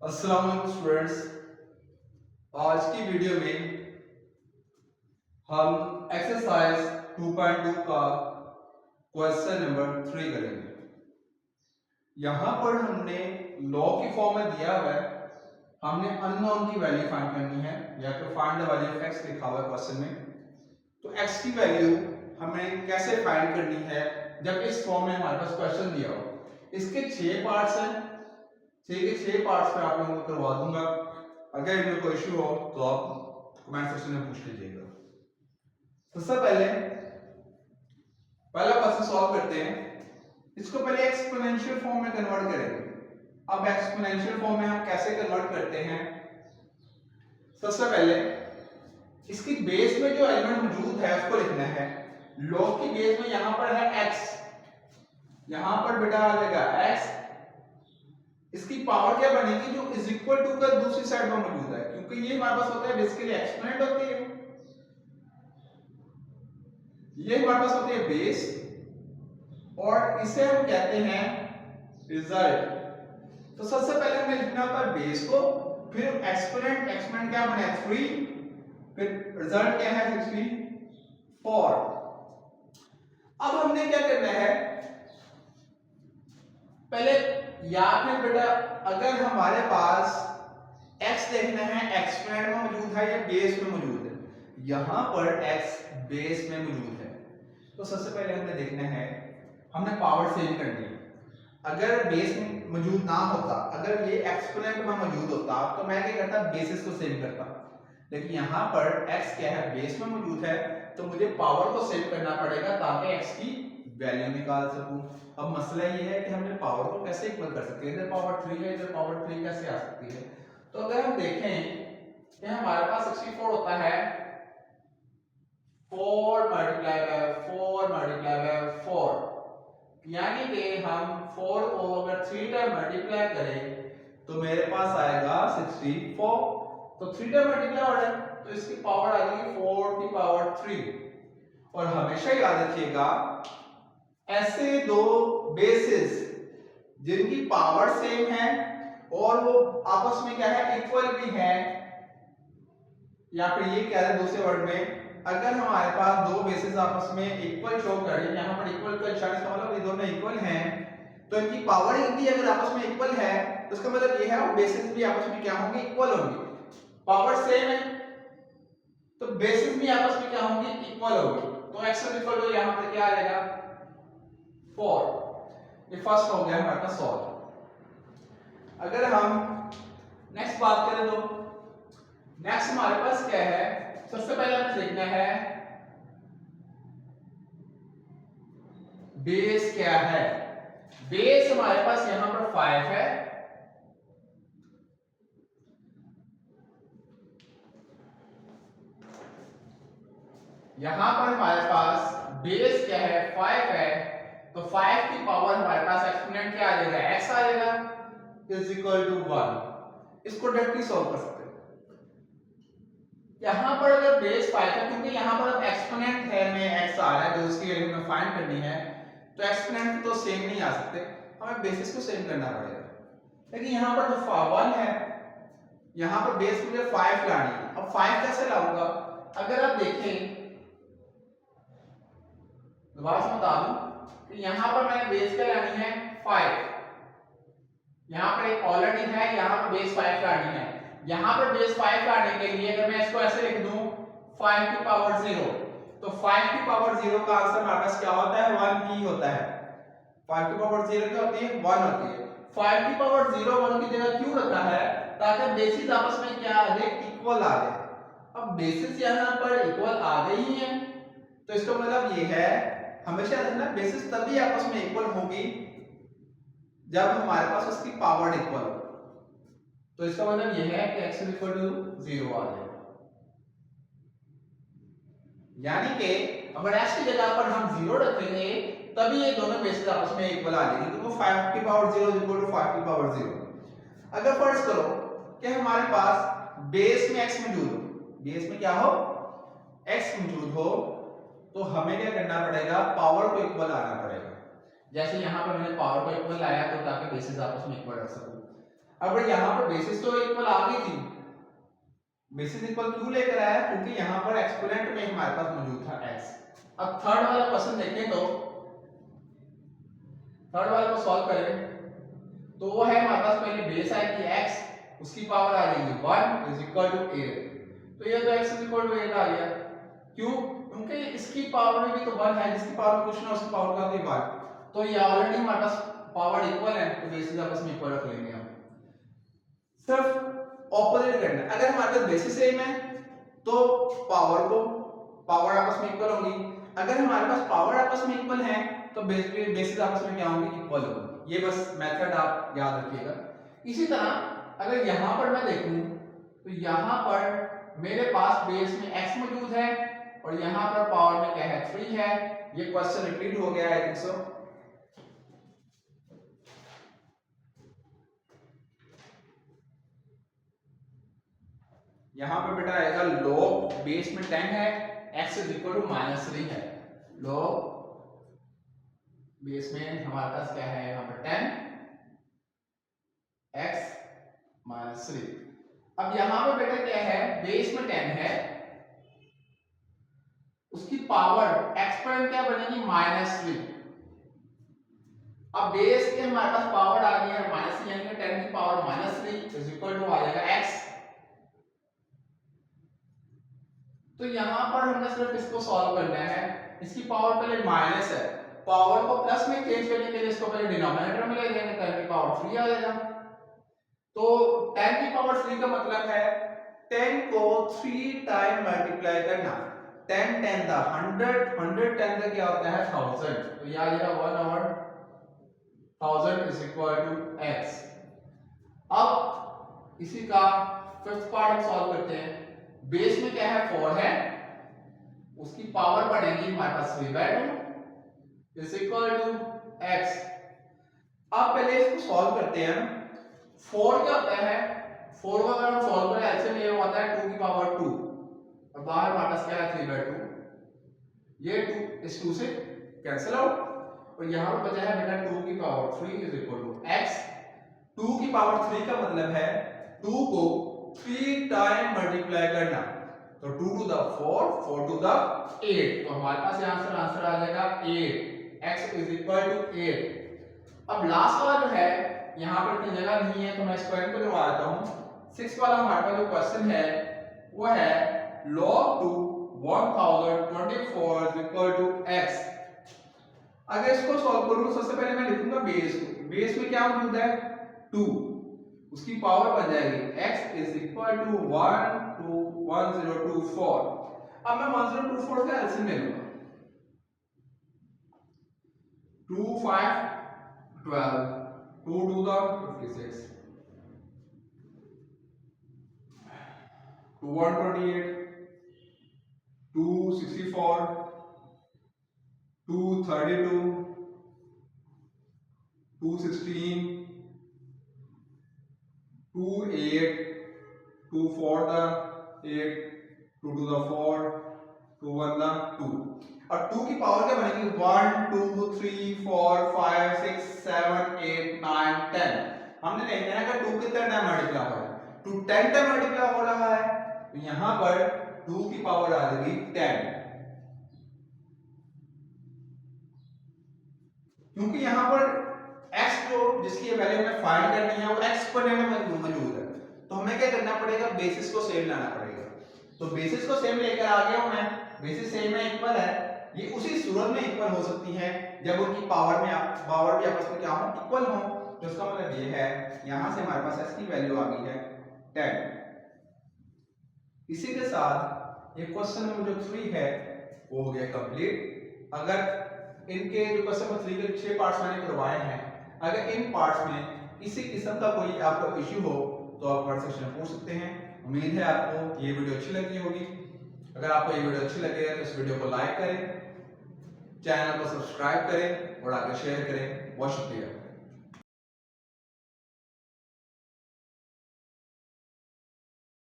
अस्सलाम वालेकुम स्टूडेंट्स। आज की वीडियो में हम एक्सरसाइज 2.2 का क्वेश्चन नंबर 3 करेंगे। यहाँ पर हमने लॉ की फॉर्म में दिया हुआ है, हमने अननोन की वैल्यू फाइंड करनी है या तो find the value of x लिखा हुआ है क्वेश्चन में। तो एक्स की वैल्यू हमें कैसे फाइंड करनी है जब इस फॉर्म में हमारे पास क्वेश्चन दिया हो। इसके 6 पार्ट्स हैं, 6 के 6 पार्ट्स में आप लोगों को करवा दूंगा। अगर इनमें कोई इशू हो तो आप कमेंट सेक्शन में पूछ लीजिएगा। सबसे पहले पहला क्वेश्चन सॉल्व करते हैं। इसको पहले एक्सपोनेंशियल फॉर्म में कन्वर्ट करेंगे। अब एक्सपोनेंशियल फॉर्म में हम कैसे कन्वर्ट करते हैं? सबसे पहले इसकी बेस में जो एलिमेंट मौजूद है उसको लिखना है। लॉग की बेस में यहां पर है x, यहां पर बेटा आ जाएगा x। इसकी पावर क्या बनेगी? जो इज इक्वल टू का दूसरी साइड में मौजूद है, क्योंकि ये हमारे पास होता है बेसिकली एक्सपोनेंट होती है, ये हमारे पास होती है बेस और इसे हम कहते हैं रिजल्ट। तो सबसे पहले हमें लिखना होता है बेस को, फिर एक्सपोनेंट, एक्सपोनेंट क्या बने 3, फिर रिजल्ट क्या है 64। अब हमने क्या करना है, पहले या फिर बेटा अगर हमारे पास x देखना है एक्सपोनेंट में मौजूद है या बेस में मौजूद है, यहां पर x बेस में मौजूद है, तो सबसे पहले हमें देखना है, हमने पावर सेव करनी है। अगर बेस में मौजूद ना होता, अगर ये एक्सपोनेंट में मौजूद होता तो मैं क्या करता, बेसिस को सेव करता, लेकिन यहाँ पर x क्या है बेस में मौजूद है, तो मुझे पावर को सेव करना पड़ेगा ताकि x की वैल्यू निकाल सकूं। अब मसला ये है कि हमने पावर को कैसे इक्वल कर सकते हैं, इधर पावर 3 है, इधर पावर 3 कैसे आ सकती है? तो अगर हम देखें कि हमारे पास 64 होता है 4 मल्टीप्लाई बाय 4 मल्टीप्लाई बाय 4, यानी कि हम 4 को अगर 3 टाइम मल्टीप्लाई करें तो मेरे पास आएगा 64। तो 3 टाइम मल्टीप्लाई हो रहा है तो इसकी पावर आ जाएगी 4 की पावर 3। और हमेशा याद रखिएगा ऐसे दो बेसिस जिनकी पावर सेम है और वो आपस में क्या है इक्वल भी है, या फिर ये कह रहे दूसरे वर्ड में, अगर हमारे पास दो बेसिस आपस में इक्वल शो कर रहे हैं, यहां पर इक्वल का इशारा इसका मतलब ये दोनों इक्वल हैं, तो इनकी पावर भी अगर आपस में इक्वल है तो इसका मतलब ये है वो बेसिस भी आपस में क्या होंगे, इक्वल होंगे। पावर सेम है तो बेसिस भी आपस में क्या होंगे, इक्वल होंगे। तो x इक्वल टू यहां पर क्या आ जाएगा 4। ये फर्स्ट हो गया हमारे पास सॉल्व। अगर हम नेक्स्ट बात करें तो नेक्स्ट हमारे पास क्या है, सबसे पहले हमें देखना है बेस क्या है। बेस हमारे पास यहां पर 5 है, यहां पर हमारे पास बेस क्या है 5 है, तो 5 की पावर हमारे पास एक्सपोनेंट क्या आ जाएगा x आ जाएगा इज इक्वल टू 1। इसको डायरेक्टली सॉल्व कर सकते हैं। यहां पर अगर बेस 5 है, क्योंकि यहां पर अब एक्सपोनेंट है में x आ रहा है जो उसकी वैल्यू हमें फाइंड करनी है, तो एक्सपोनेंट तो सेम नहीं आ सकते, हमें बेसिस को सेम करना पड़ेगा। लेकिन यहां पर तो 1 है, यहां पर बेस मुझे 5 लानी है। अब 5 कैसे लाऊंगा? अगर आप देखें दोबारा से बता दूं कि यहां पर मैंने बेस क्या लानी है 5, यहां पर एक ऑलरेडी है, यहां पर बेस 5 लानी है। यहां पर बेस 5 लाने के लिए अगर मैं इसको ऐसे लिख दूं 5 की पावर 0, तो 5 की पावर 0 का आंसर हमारे पास क्या होता है 1 ही होता है। 5 की पावर 0 क्या होती है 1 होती है। 5 की पावर 0 1 की जगह क्यों रखा है? ताकि बेसिस आपस में क्या आ जाए, इक्वल आ जाए। अब बेसिस यहां पर इक्वल आ गई है तो इसका मतलब ये है, हमेशा रखना बेसिस तभी आपस में इक्वल होगी जब हमारे पास उसकी पावर इक्वल हो। तो इसका मतलब यह है कि x इक्वल टू 0 आ जाएगा, यानी कि अगर x की जगह पर हम 0 रखेंगे तभी ये दोनों बेसिस आपस में इक्वल आ जाएंगे, तो 5 की पावर 0 इक्वल टू 5 की पावर 0। अगर फर्ज करो कि हमारे पास बेस में x मौजूद हो, बेस में क्या हो x मौजूद हो, तो हमें क्या करना पड़ेगा, पावर को इक्वल आना पड़ेगा। जैसे यहां पर मैंने पावर को इक्वल लाया तो ताकि बेसिस आपस में इक्वल रख सकूं। अब यहाँ पर बेसिस तो इक्वल आ गई थी, बेसिस इक्वल क्यों लेकर आया, क्योंकि यहाँ पर एक्सपोनेंट में हमारे पास मौजूद था x। अब थर्ड वाला क्वेश्चन देखें तो थर्ड वाले को सॉल्व करें तो वो है हमारे पास पहले बेस है कि x उसकी पावर आ जाएगी 1 इज इक्वल टू 8। तो ये तो x इज इक्वल टू 8 आ गया, क्यों, क्योंकि इसकी पावर में भी तो 1 है, जिसकी पावर में कुछ ना उसकी पावर का भी 1, तो ये ऑलरेडी हमारे पास पावर इक्वल है, तो बेसिस आपस में इक्वल रख लेंगे हम। सिर्फ ऑपोजिट करना, अगर हमारे पास बेसिस सेम है तो पावर आपस में इक्वल होगी, अगर हमारे पास पावर आपस में इक्वल है तो बेसिस आपस में क्या होंगे, इक्वल होंगे। ये बस मेथड आप याद रखिएगा। इसी तरह अगर यहां पर मैं देखूं तो यहां पर मेरे पास बेस में x मौजूद है और यहां पर पावर में क्या है 3 है। ये क्वेश्चन रिपीट हो गया है, आई थिंक सो। यहां पर बेटा आएगा log बेस में 10 है, x इज इक्वल टू -3 है। log बेस में हमारे पास क्या है यहाँ पर 10 x -3। अब यहां पे बेटा क्या है, बेस में 10 है, उसकी पावर एक्सपोनेंट क्या बनेगी -3। अब बेस के हमारे पास पावर आ गई है -3, यानी कि 10 की पावर -3 इज इक्वल टू आ जाएगा x। तो यहां पर हमने सिर्फ इसको सॉल्व करना है, इसकी पावर पहले माइनस है, पावर को प्लस में चेंज करने के लिए इसको पहले डिनोमिनेटर में ले लेंगे, 10 की पावर 3 आ जाएगा। तो 10 की पावर 3 का मतलब है 10 को 3 टाइम मल्टीप्लाई करना। 10 10 दा 100, 100 10 का क्या होता है 1000, तो ये आ जाएगा 1/1000 इज इक्वल टू x। अब इसी का फिफ्थ पार्ट हम सॉल्व करते हैं। बेस में क्या है 4 है, उसकी पावर बढ़ेगी हमारे पास 3/2 इज इक्वल टू x। अब पहले इसको सॉल्व करते हैं। 4 क्या होता है, 4 को अगर हम सॉल्व करें ऐसे में ये होता है 2 की पावर 2 और बाहर हमारे पास क्या है 3/2, ये 2 इस 2 से कैंसिल आउट और यहां पर बचा है बेटा 2 की power 3 is equal to x। 2 की पावर 3 का मतलब है 2 को 3 टाइम मल्टीप्लाई करना, तो 2 टू द 4, 4 टू द 8, तो हमारे पास यहां से आंसर आ जाएगा 8, x इज इक्वल टू 8। अब लास्ट वाला जो है यहां पर इतनी जगह नहीं है तो मैं इसको एंड पे करवा देता हूं। 6 वाला हमारे पास जो क्वेश्चन है वो है log 2 1024 is equal to x। अगर इसको सॉल्व करूं तो सबसे पहले मैं लिखूंगा बेस को, बेस में क्या मौजूद है 2, उसकी पावर बन जाएगी x is equal to 1 to 1024। अब मैं 1024 का एलसीएम ले लूंगा, 2 5 12, 2 to the 56, 2 128, 2 64, 2 32, 2 16, 2 8, 2 4 the 8, 2 to the 4, 2 1 the 2। और 2 की पावर क्या बनेगी 1 2 3 4 5 6 7 8 9 10। हमने देखना है कि 2 कितने टाइम मल्टीप्लाई हो रहा है, 2 10 टाइम मल्टीप्लाई हो रहा है, तो यहां पर 2 की पावर आ जाएगी 10, क्योंकि यहां पर x जो जिसकी वैल्यू हमें फाइंड करनी है वो एक्सपोनेंट में मौजूद है, तो हमें क्या करना पड़ेगा बेसिस को सेम लाना पड़ेगा। तो बेसिस को सेम लेकर आ गया हूं मैं, बेसिस सेम है इक्वल है, ये उसी सूरत में इक्वल हो सकती है जब उनकी पावर भी आपस में क्या हो इक्वल हो। तो इसका मतलब ये है यहां से हमारे पास x की वैल्यू आ गई है 10। इसी के साथ ये क्वेश्चन नंबर जो 3 है वो हो गया कंप्लीट। अगर इनके जो क्वेश्चन नंबर 3 के 6 पार्ट्स मैंने करवाए हैं, अगर इन पार्ट्स में किसी किस्म का कोई आपको इश्यू हो तो आप कमेंट सेक्शन में पूछ सकते हैं। उम्मीद है आपको ये वीडियो अच्छी लगी होगी। अगर आपको ये वीडियो अच्छी लगे तो इस वीडियो को लाइक करें, चैनल को सब्सक्राइब करें और आगे शेयर करें। बहुत शुक्रिया।